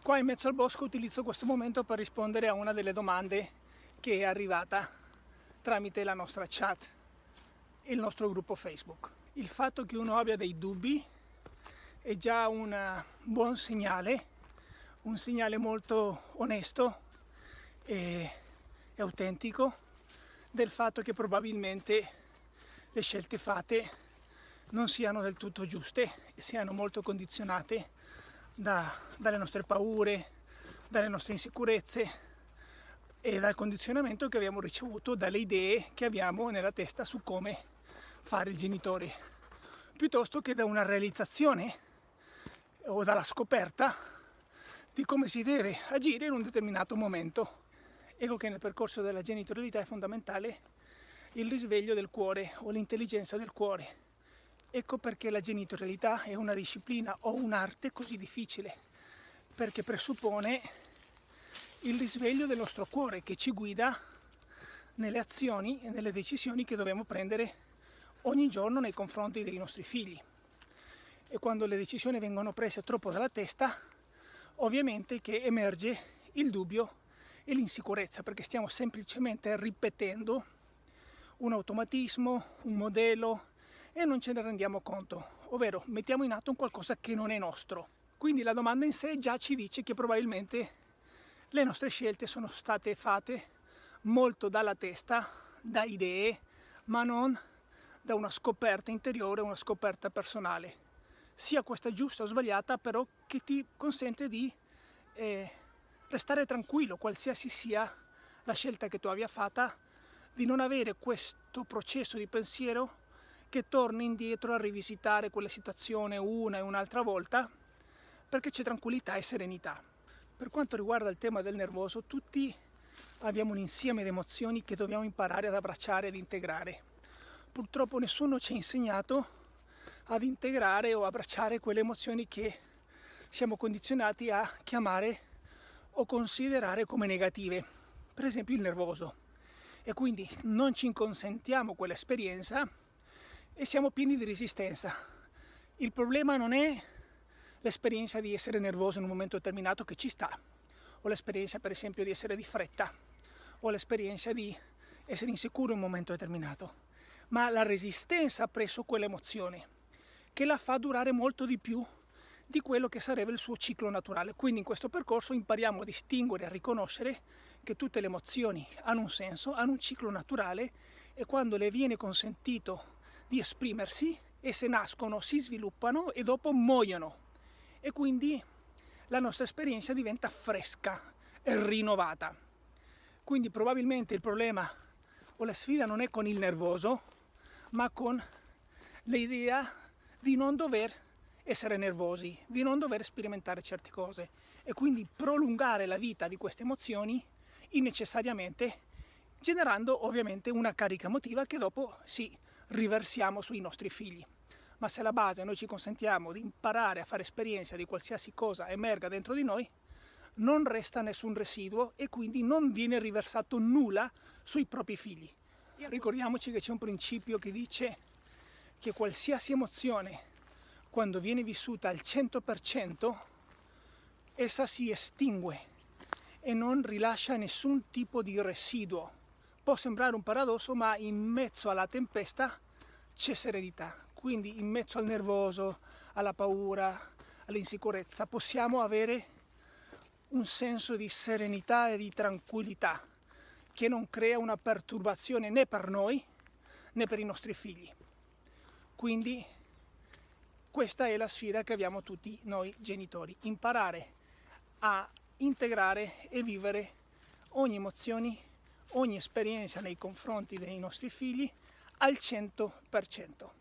Qua in mezzo al bosco utilizzo questo momento per rispondere a una delle domande che è arrivata tramite la nostra chat e il nostro gruppo Facebook. Il fatto che uno abbia dei dubbi è già un buon segnale, un segnale molto onesto e autentico del fatto che probabilmente le scelte fatte non siano del tutto giuste e siano molto condizionate dalle nostre paure, dalle nostre insicurezze e dal condizionamento che abbiamo ricevuto dalle idee che abbiamo nella testa su come fare il genitore, piuttosto che da una realizzazione o dalla scoperta di come si deve agire in un determinato momento. Ecco che nel percorso della genitorialità è fondamentale il risveglio del cuore o l'intelligenza del cuore. Ecco perché la genitorialità è una disciplina o un'arte così difficile, perché presuppone il risveglio del nostro cuore che ci guida nelle azioni e nelle decisioni che dobbiamo prendere ogni giorno nei confronti dei nostri figli. E quando le decisioni vengono prese troppo dalla testa, ovviamente che emerge il dubbio e l'insicurezza, perché stiamo semplicemente ripetendo un automatismo, un modello, e non ce ne rendiamo conto, ovvero mettiamo in atto un qualcosa che non è nostro. Quindi la domanda in sé già ci dice che probabilmente le nostre scelte sono state fatte molto dalla testa, da idee, ma non da una scoperta interiore, una scoperta personale. Sia questa giusta o sbagliata, però che ti consente di restare tranquillo, qualsiasi sia la scelta che tu abbia fatta, di non avere questo processo di pensiero che torni indietro a rivisitare quella situazione una e un'altra volta, perché c'è tranquillità e serenità. Per quanto riguarda il tema del nervoso, tutti abbiamo un insieme di emozioni che dobbiamo imparare ad abbracciare ed integrare. Purtroppo nessuno ci ha insegnato ad integrare o abbracciare quelle emozioni che siamo condizionati a chiamare o considerare come negative, per esempio il nervoso. E quindi non ci consentiamo quell'esperienza e siamo pieni di resistenza. Il problema non è l'esperienza di essere nervoso in un momento determinato, che ci sta, o l'esperienza per esempio di essere di fretta, o l'esperienza di essere insicuro in un momento determinato, ma la resistenza presso quell'emozione che la fa durare molto di più di quello che sarebbe il suo ciclo naturale. Quindi in questo percorso impariamo a distinguere e a riconoscere che tutte le emozioni hanno un senso, hanno un ciclo naturale, e quando le viene consentito di esprimersi, esse nascono, si sviluppano e dopo muoiono, e quindi la nostra esperienza diventa fresca e rinnovata. Quindi probabilmente il problema o la sfida non è con il nervoso, ma con l'idea di non dover essere nervosi, di non dover sperimentare certe cose, e quindi prolungare la vita di queste emozioni innecessariamente, generando ovviamente una carica emotiva che dopo riversiamo sui nostri figli. Ma se alla base noi ci consentiamo di imparare a fare esperienza di qualsiasi cosa emerga dentro di noi, non resta nessun residuo e quindi non viene riversato nulla sui propri figli. Ricordiamoci che c'è un principio che dice che qualsiasi emozione, quando viene vissuta al 100%, essa si estingue e non rilascia nessun tipo di residuo. Può sembrare un paradosso, ma in mezzo alla tempesta c'è serenità. Quindi in mezzo al nervoso, alla paura, all'insicurezza, possiamo avere un senso di serenità e di tranquillità che non crea una perturbazione né per noi né per i nostri figli. Quindi questa è la sfida che abbiamo tutti noi genitori: imparare a integrare e vivere ogni emozione, ogni esperienza nei confronti dei nostri figli al 100%.